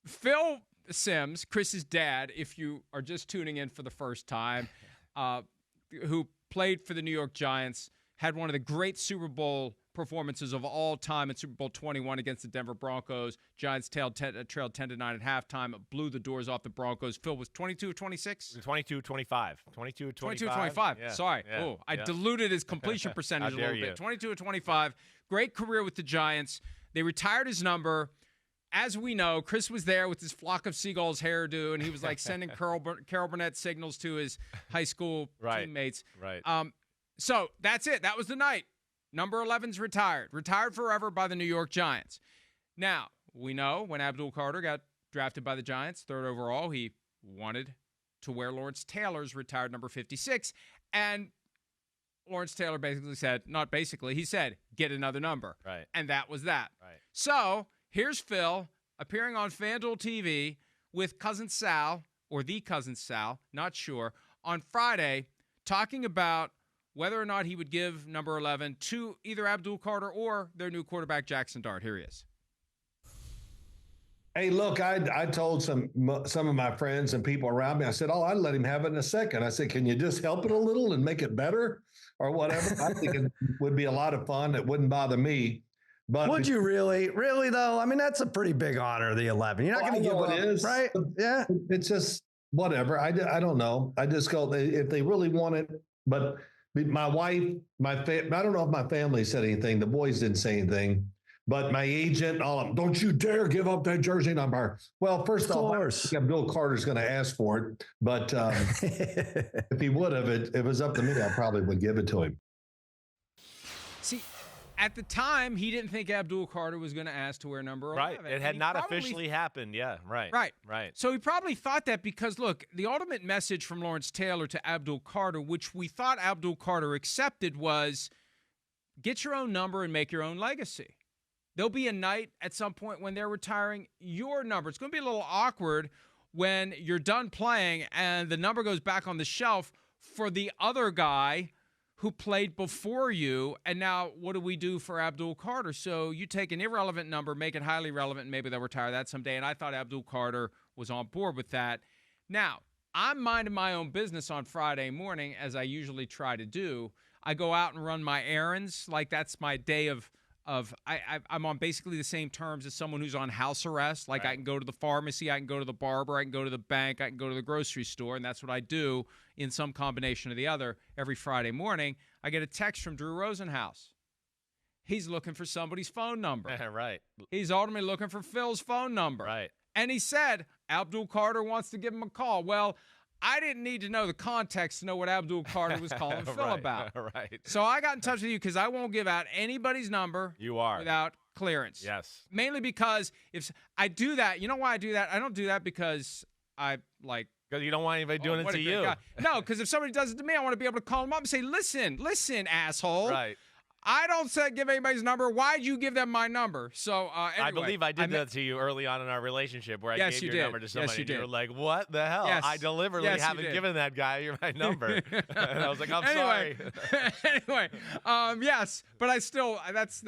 Phil Simms, Chris's dad, if you are just tuning in for the first time, who played for the New York Giants, had one of the great Super Bowl performances of all time in Super Bowl 21 against the Denver Broncos. Giants trailed 10-9 at halftime, blew the doors off the Broncos. Phil was 22 or 26? 22-25. 22-25. Yeah. Sorry. Yeah. Oh, I diluted his completion percentage a little bit. 22-25. Great career with the Giants. They retired his number. As we know, Chris was there with his flock of seagulls hairdo, and he was like sending Carol Burnett signals to his high school teammates. Right. So that's it. That was the night. Number 11's retired. Retired forever by the New York Giants. Now, we know when Abdul Carter got drafted by the Giants, 3rd overall, he wanted to wear Lawrence Taylor's retired number 56. And Lawrence Taylor basically said, not basically, he said, get another number. Right. And that was that. Right. So here's Phil appearing on FanDuel TV with Cousin Sal, or the Cousin Sal, not sure, on Friday, talking about whether or not he would give number 11 to either Abdul Carter or their new quarterback, Jackson Dart. Here he is. Hey, look, I told some of my friends and people around me, I said, I'd let him have it in a second. I said, can you just help it a little and make it better or whatever? I think it would be a lot of fun. It wouldn't bother me. But would you really though? I mean, that's a pretty big honor, the 11. You're not going to give it is, right? Yeah. It's just whatever. I don't know. I just go, if they really want it, but my wife, I don't know if my family said anything. The boys didn't say anything, but my agent, all of them, don't you dare give up that jersey number. Well, first of all, Abdul Carter's going to ask for it, but if he would have, if it was up to me, I probably would give it to him. See, at the time, he didn't think Abdul Carter was going to ask to wear number 11. Right. It had not officially happened. Yeah, right. Right. So he probably thought that because, look, the ultimate message from Lawrence Taylor to Abdul Carter, which we thought Abdul Carter accepted, was get your own number and make your own legacy. There'll be a night at some point when they're retiring your number. It's going to be a little awkward when you're done playing and the number goes back on the shelf for the other guy who played before you, and now what do we do for Abdul Carter? So you take an irrelevant number, make it highly relevant, and maybe they'll retire that someday, and I thought Abdul Carter was on board with that. Now, I'm minding my own business on Friday morning, as I usually try to do. I go out and run my errands, like that's my day of I'm on basically the same terms as someone who's on house arrest. Like I can go to the pharmacy, I can go to the barber, I can go to the bank, I can go to the grocery store, and that's what I do in some combination or the other every Friday morning. I get a text from Drew Rosenhaus. He's looking for somebody's phone number. Right. He's ultimately looking for Phil's phone number. Right. And he said, Abdul Carter wants to give him a call. Well, I didn't need to know the context to know what Abdul Carter was calling Phil about. Right. So I got in touch with you because I won't give out anybody's number without clearance. Yes. Mainly because if I do that, you know why I do that? I don't do that because I like. Because you don't want anybody doing it to you. No, because if somebody does it to me, I want to be able to call them up and say, listen, asshole. Right. I don't give anybody's number. Why'd you give them my number? So anyway, I believe I did that to you early on in our relationship where I gave your number to somebody. Yes, you and you were like, what the hell? Yes. I deliberately haven't given that guy my number. And I was like, I'm sorry. Anyway, yes, but I still, that's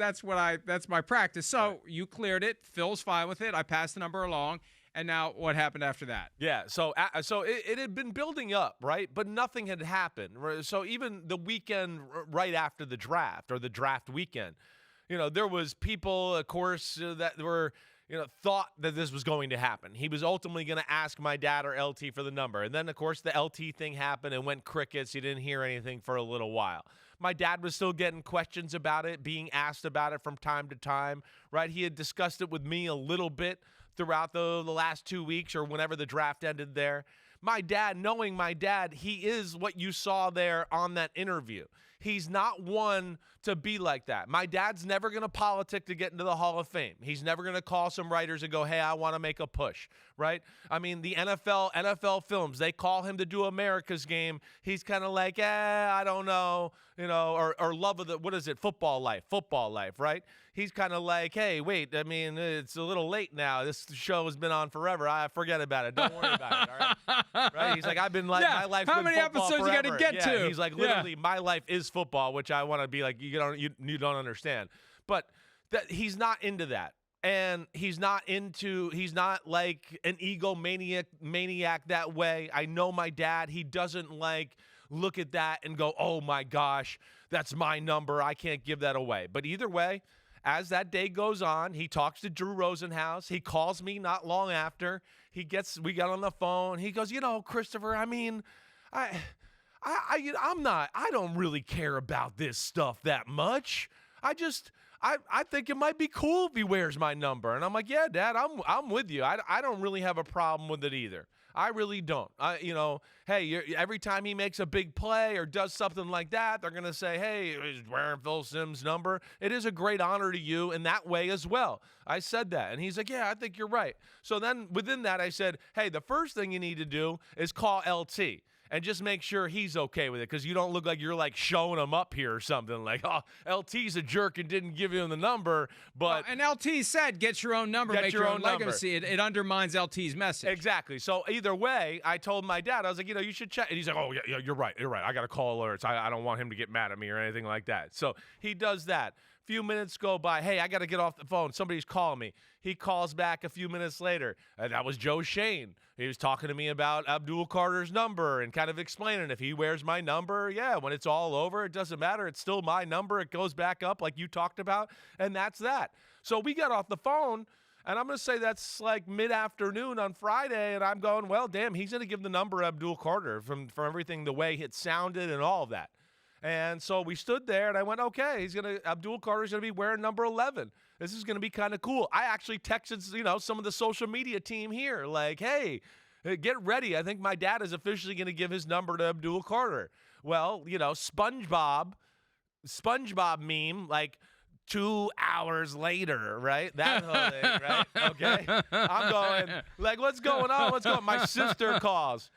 my practice. So you cleared it. Phil's fine with it. I passed the number along. And now what happened after that? Yeah, so it had been building up, right? But nothing had happened. So even the weekend right after the draft or the draft weekend, there was people, of course, that were, thought that this was going to happen. He was ultimately going to ask my dad or LT for the number. And then, of course, the LT thing happened and went crickets. He didn't hear anything for a little while. My dad was still getting questions about it, being asked about it from time to time, right? He had discussed it with me a little bit throughout the last 2 weeks or whenever the draft ended there. My dad, knowing my dad, he is what you saw there on that interview. He's not one to be like that. My dad's never going to politic to get into the Hall of Fame. He's never going to call some writers and go, hey, I want to make a push, right? I mean, the NFL films, they call him to do America's Game. He's kind of like, I don't know, or love of the, what is it, football life, right? He's kind of like, hey, wait, I mean, it's a little late now. This show has been on forever. I forget about it. Don't worry about it, all right? Right? He's like, I've been like, my life's been football forever. How many episodes you got to get to? He's like, literally, my life is football, which I want to be like, you don't understand. But he's not into that. And he's not like an egomaniac that way. I know my dad. He doesn't like look at that and go, oh my gosh, that's my number. I can't give that away. But either way, as that day goes on, he talks to Drew Rosenhaus. He calls me not long after. We got on the phone. He goes, Christopher, I mean, I don't really care about this stuff that much. I think it might be cool if he wears my number. And I'm like, yeah, Dad, I'm with you. I don't really have a problem with it either. I really don't. Every time he makes a big play or does something like that, they're going to say, hey, he's wearing Phil Simms' number. It is a great honor to you in that way as well. I said that. And he's like, yeah, I think you're right. So then within that, I said, hey, the first thing you need to do is call LT. And just make sure he's okay with it, because you don't look like you're like showing him up here or something. Like, oh, LT's a jerk and didn't give him the number. But and LT said, get your own number, make your own legacy. It undermines LT's message. Exactly. So either way, I told my dad, I was like, you should check. And he's like, oh, yeah, you're right. I got to call alerts. I don't want him to get mad at me or anything like that. So he does that. Few minutes go by. Hey, I got to get off the phone. Somebody's calling me. He calls back a few minutes later. And that was Joe Shane. He was talking to me about Abdul Carter's number and kind of explaining if he wears my number, yeah, when it's all over, it doesn't matter. It's still my number. It goes back up like you talked about. And that's that. So we got off the phone. And I'm going to say that's like mid-afternoon on Friday. And I'm going, well, damn, he's going to give the number Abdul Carter from everything, the way it sounded and all of that. And so we stood there, and I went, okay, Abdul Carter's going to be wearing number 11. This is going to be kind of cool. I actually texted, some of the social media team here, like, hey, get ready. I think my dad is officially going to give his number to Abdul Carter. Well, SpongeBob meme, like 2 hours later, right? That whole thing, right? Okay. I'm going, like, what's going on? My sister calls.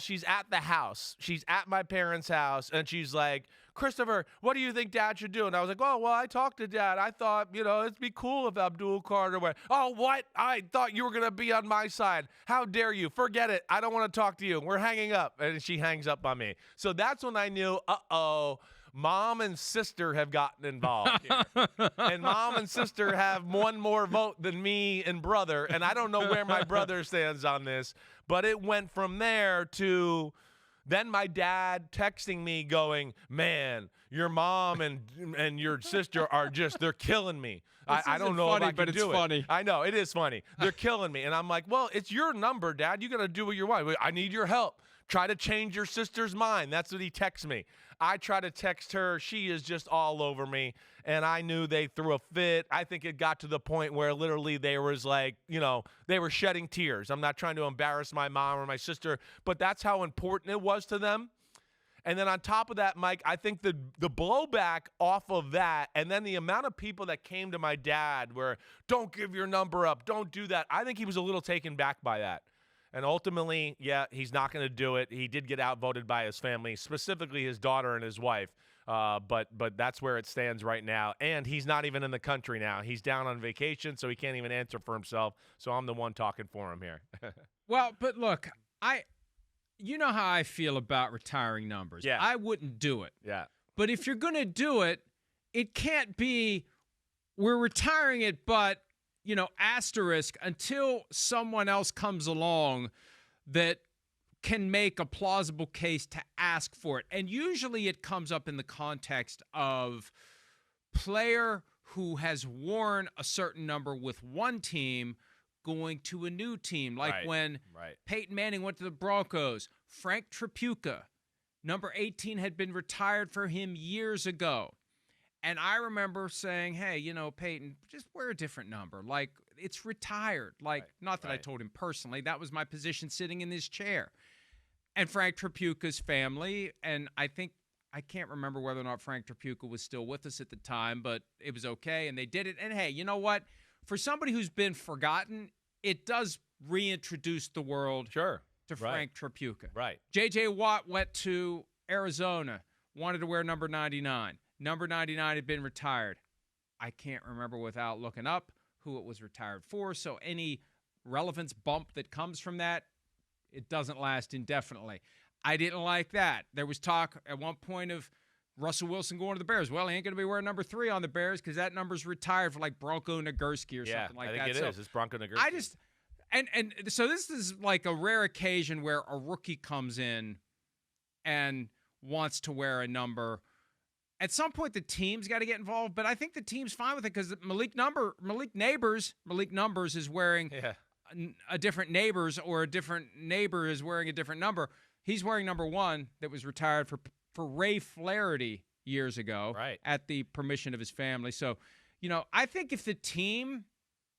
She's at the house. She's at my parents' house, and she's like, Christopher, what do you think Dad should do? And I was like, oh, well, I talked to Dad. I thought, it'd be cool if Abdul Carter were. Oh, what? I thought you were going to be on my side. How dare you? Forget it. I don't want to talk to you. We're hanging up. And she hangs up on me. So that's when I knew, Mom and sister have gotten involved here. And Mom and sister have one more vote than me and brother. And I don't know where my brother stands on this. But it went from there to then my dad texting me going, man, your mom and your sister are they're killing me. I don't know funny, if I can but do it's funny. I know, it is funny. They're killing me. And I'm like, well, it's your number, Dad. You got to do what you want. I need your help. Try to change your sister's mind. That's what he texts me. I try to text her. She is just all over me. And I knew they threw a fit. I think it got to the point where literally they was like, they were shedding tears. I'm not trying to embarrass my mom or my sister, but that's how important it was to them. And then on top of that, Mike, I think the blowback off of that, and then the amount of people that came to my dad where, don't give your number up, don't do that. I think he was a little taken back by that. And ultimately, yeah, he's not going to do it. He did get outvoted by his family, specifically his daughter and his wife. But that's where it stands right now. And he's not even in the country now. He's down on vacation, so he can't even answer for himself. So I'm the one talking for him here. Well, but look, you know how I feel about retiring numbers. Yeah. I wouldn't do it. Yeah. But if you're going to do it, it can't be we're retiring it, but asterisk until someone else comes along that can make a plausible case to ask for it. And usually it comes up in the context of player who has worn a certain number with one team going to a new team. Like when Peyton Manning went to the Broncos, Frank Tripucka, number 18, had been retired for him years ago. And I remember saying, hey, Peyton, just wear a different number. Like, it's retired. Like, not that I told him personally. That was my position sitting in his chair. And Frank Tripucka's family, and I can't remember whether or not Frank Tripucka was still with us at the time, but it was okay, and they did it. And, hey, you know what? For somebody who's been forgotten, it does reintroduce the world to Frank Tripucka. Right. J.J. Watt went to Arizona, wanted to wear number 99. Number 99 had been retired. I can't remember without looking up who it was retired for. So any relevance bump that comes from that, it doesn't last indefinitely. I didn't like that. There was talk at one point of Russell Wilson going to the Bears. Well, he ain't going to be wearing number 3 on the Bears because that number's retired for like Bronco Nagurski or something like that. I think it is. It's Bronco Nagurski. I just and so this is like a rare occasion where a rookie comes in and wants to wear a number. At some point, the team's got to get involved, but I think the team's fine with it because Malik Neighbors is wearing a different Neighbors, or a different neighbor is wearing a different number. He's wearing number 1 that was retired for Ray Flaherty years ago, at the permission of his family. So, I think if the team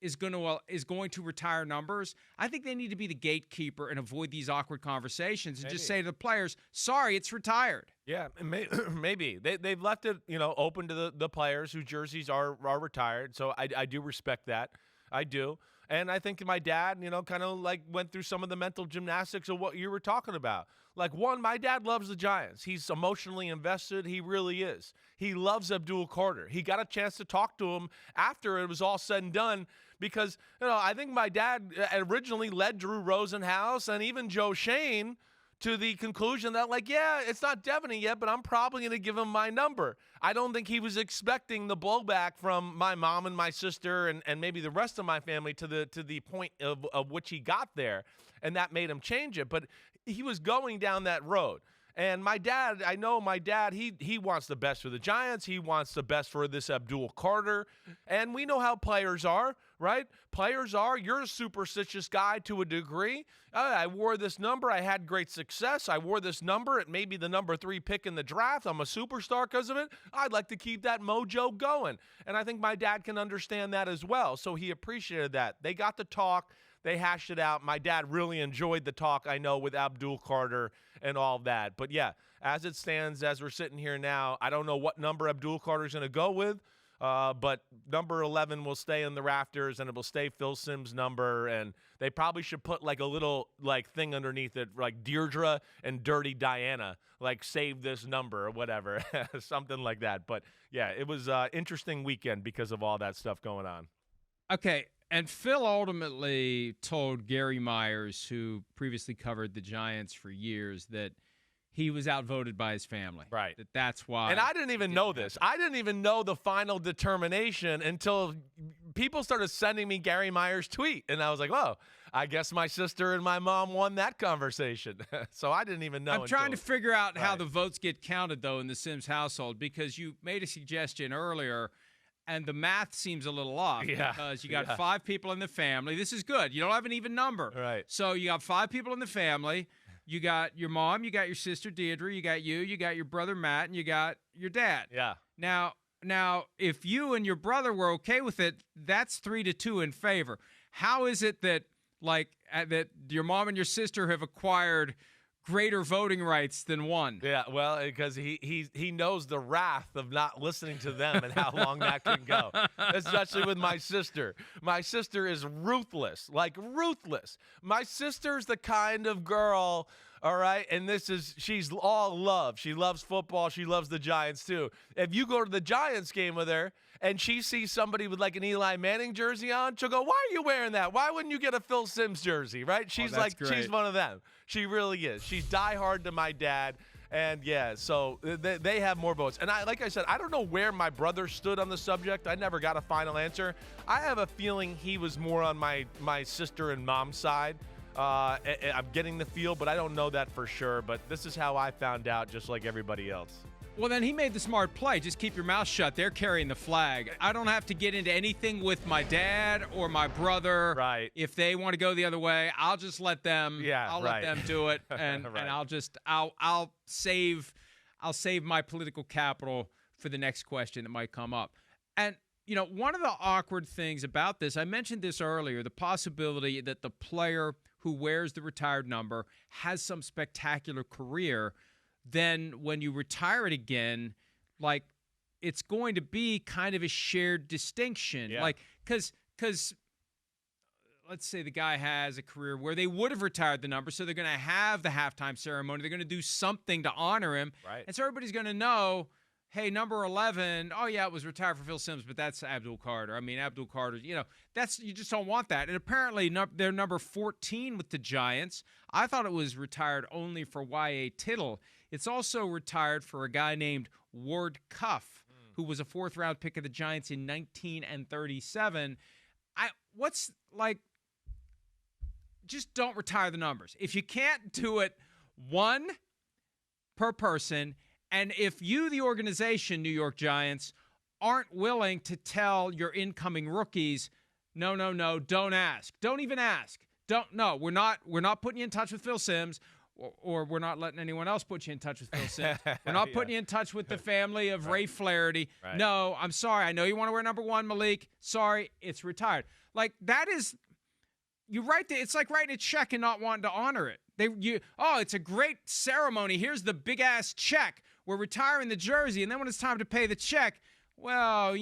is going to retire numbers, I think they need to be the gatekeeper and avoid these awkward conversations and just say to the players, sorry, it's retired. Yeah, maybe. They've left it, open to the players whose jerseys are retired. So I do respect that. I do. And I think my dad, kind of like went through some of the mental gymnastics of what you were talking about. Like, one, my dad loves the Giants. He's emotionally invested. He really is. He loves Abdul Carter. He got a chance to talk to him after it was all said and done because, I think my dad originally led Drew Rosenhaus and even Joe Shane to the conclusion that, like, yeah, it's not Devaney yet, but I'm probably going to give him my number. I don't think he was expecting the blowback from my mom and my sister and maybe the rest of my family to the point of which he got there, and that made him change it. But he was going down that road. And my dad, I know my dad, he wants the best for the Giants. He wants the best for this Abdul Carter. And we know how players are, right? You're a superstitious guy to a degree. I wore this number. I had great success. I wore this number. It may be the number 3 pick in the draft. I'm a superstar because of it. I'd like to keep that mojo going. And I think my dad can understand that as well. So he appreciated that. They got to talk. They hashed it out. My dad really enjoyed the talk, I know, with Abdul Carter and all that. But, yeah, as it stands, as we're sitting here now, I don't know what number Abdul Carter's going to go with, but number 11 will stay in the rafters, and it will stay Phil Simms' number. And they probably should put, like, a little, like, thing underneath it, like Deirdre and Dirty Diana, like, save this number or whatever, something like that. But, yeah, it was an interesting weekend because of all that stuff going on. Okay. And Phil ultimately told Gary Myers, who previously covered the Giants for years, that he was outvoted by his family. Right. That's why. And I didn't even know this. I didn't even know the final determination until people started sending me Gary Myers' tweet. And I was like, oh, I guess my sister and my mom won that conversation. So I didn't even know. I'm trying to figure out how the votes get counted, though, in the Simms household, because you made a suggestion earlier. And the math seems a little off because you got 5 people in the family. This is good. You don't have an even number. Right. So you got 5 people in the family. You got your mom, you got your sister Deirdre, you got your brother Matt, and you got your dad. Yeah. Now, if you and your brother were okay with it, that's 3-2 in favor. How is it that that your mom and your sister have acquired greater voting rights than one? Yeah, well, because he knows the wrath of not listening to them and how long that can go, especially with my sister. My sister is ruthless, like ruthless. My sister's the kind of girl, all right, and she's all love. She loves football. She loves the Giants, too. If you go to the Giants game with her and she sees somebody with like an Eli Manning jersey on, she'll go, why are you wearing that? Why wouldn't you get a Phil Simms jersey, right? She's she's one of them. She really is. She's diehard to my dad. And, yeah, so they have more votes. And like I said, I don't know where my brother stood on the subject. I never got a final answer. I have a feeling he was more on my sister and mom's side. I'm getting the feel, but I don't know that for sure. But this is how I found out, just like everybody else. Well, then he made the smart play. Just keep your mouth shut. They're carrying the flag. I don't have to get into anything with my dad or my brother. Right. If they want to go the other way, I'll just let them. Yeah, I'll let them do it, and Right. and I'll save my political capital for the next question that might come up. And one of the awkward things about this, I mentioned this earlier, the possibility that the player who wears the retired number has some spectacular career. Then when you retire it again, like, it's going to be kind of a shared distinction. Yeah. Like, because let's say the guy has a career where they would have retired the number, so they're going to have the halftime ceremony. They're going to do something to honor him. Right. And so everybody's going to know, hey, number 11, oh, yeah, it was retired for Phil Simms, but that's Abdul Carter. I mean, Abdul Carter, you just don't want that. And apparently they're number 14 with the Giants. I thought it was retired only for Y.A. Tittle. It's also retired for a guy named Ward Cuff, who was a 4th-round pick of the Giants in 1937. Just don't retire the numbers. If you can't do it, 1 per person, and if you, the organization, New York Giants, aren't willing to tell your incoming rookies, no, don't ask. Don't even ask. We're not putting you in touch with Phil Simms, or we're not letting anyone else put you in touch with Phil Simms. We're not putting you in touch with the family of Ray Flaherty. Right. No, I'm sorry. I know you want to wear number 1, Malik. Sorry, it's retired. Like, that is, you write it's like writing a check and not wanting to honor it. It's a great ceremony. Here's the big-ass check. We're retiring the jersey, and then when it's time to pay the check, well,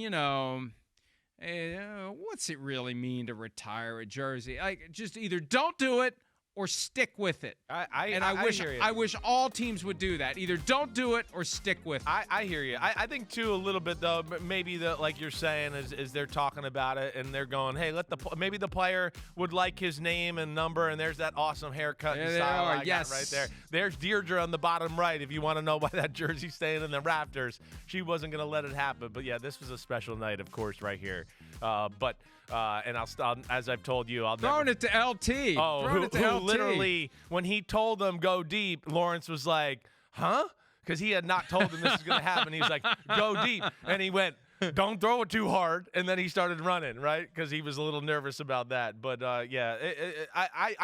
what's it really mean to retire a jersey? Like, just either don't do it or stick with it. I wish all teams would do that. Either don't do it or stick with it. I hear you. I think too a little bit though. Maybe like you're saying is they're talking about it and they're going, hey, maybe the player would like his name and number, and there's that awesome haircut and style I got right there. There's Deirdre on the bottom right. If you want to know why that jersey's staying in the rafters, she wasn't going to let it happen. But yeah, this was a special night, of course, right here. And I'll as I've told you, I'll throwing it to LT. Oh, who literally, when he told them go deep, Lawrence was like, huh? Because he had not told them this was going to happen. He was like, go deep. And he went, don't throw it too hard. And then he started running, right? Because he was a little nervous about that. But, I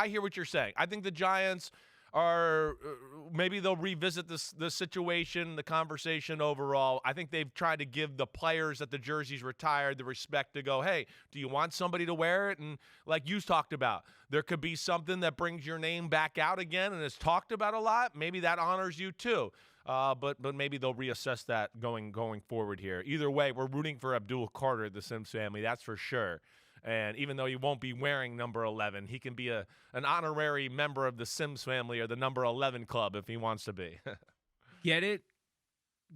hear what you're saying. I think the Giants are maybe they'll revisit the situation, the conversation overall. I think they've tried to give the players that the jersey's retired the respect to go, hey, do you want somebody to wear it? And like you talked about, there could be something that brings your name back out again and is talked about a lot. Maybe that honors you too. But maybe they'll reassess that going forward here. Either way, we're rooting for Abdul Carter, the Simms family, that's for sure. And even though he won't be wearing number 11, he can be an honorary member of the Simms family or the number 11 club if he wants to be. Get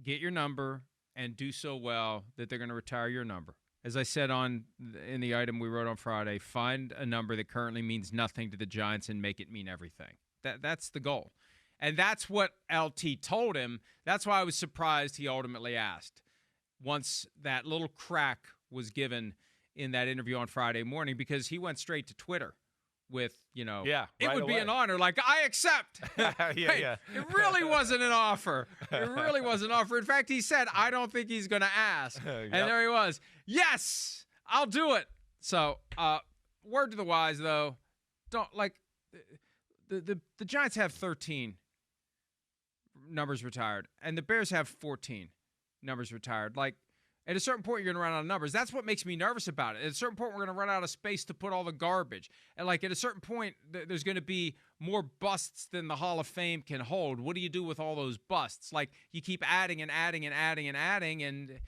your number, and do so well that they're going to retire your number. As I said in the item we wrote on Friday, find a number that currently means nothing to the Giants and make it mean everything. That's the goal. And that's what LT told him. That's why I was surprised he ultimately asked. Once that little crack was given in that interview on Friday morning, because he went straight to Twitter with, it would be an honor. Like, I accept. It really wasn't an offer. It really wasn't an offer. In fact, he said, I don't think he's going to ask. And there he was. Yes, I'll do it. So, word to the wise, though, don't like the Giants have 13 numbers retired, and the Bears have 14 numbers retired. Like, at a certain point, you're going to run out of numbers. That's what makes me nervous about it. At a certain point, we're going to run out of space to put all the garbage. And, like, at a certain point, there's going to be more busts than the Hall of Fame can hold. What do you do with all those busts? Like, you keep adding and adding and adding and adding, and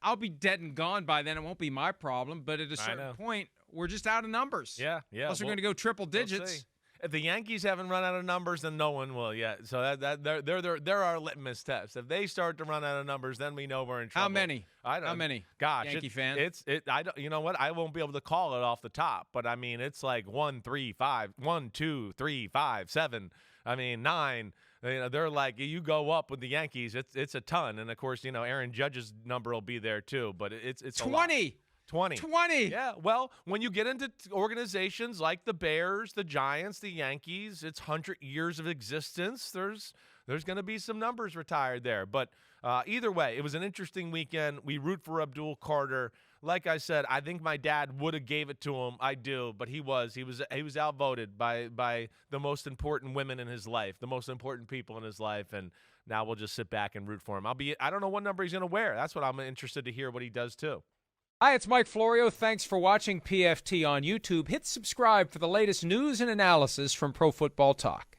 I'll be dead and gone by then. It won't be my problem. But at a certain point, we're just out of numbers. Yeah. Unless we're going to go triple digits. If the Yankees haven't run out of numbers, then no one will yet. So they're our litmus test. If they start to run out of numbers, then we know we're in trouble. How many? I don't. How many? Gosh, Yankee fan. I don't. You know what? I won't be able to call it off the top, but I mean, it's like 1, 3, 5, 1, 2, 3, 5, 7. I mean, 9. They're like, you go up with the Yankees, it's a ton, and of course, Aaron Judge's number will be there too. But it's 20. 20. Yeah, well, when you get into organizations like the Bears, the Giants, the Yankees, it's 100 years of existence. There's going to be some numbers retired there. But either way, it was an interesting weekend. We root for Abdul Carter. Like I said, I think my dad would have gave it to him. I do, but he was outvoted by the most important women in his life, the most important people in his life, and now we'll just sit back and root for him. I don't know what number he's going to wear. That's what I'm interested to hear what he does too. Hi, it's Mike Florio. Thanks for watching PFT on YouTube. Hit subscribe for the latest news and analysis from Pro Football Talk.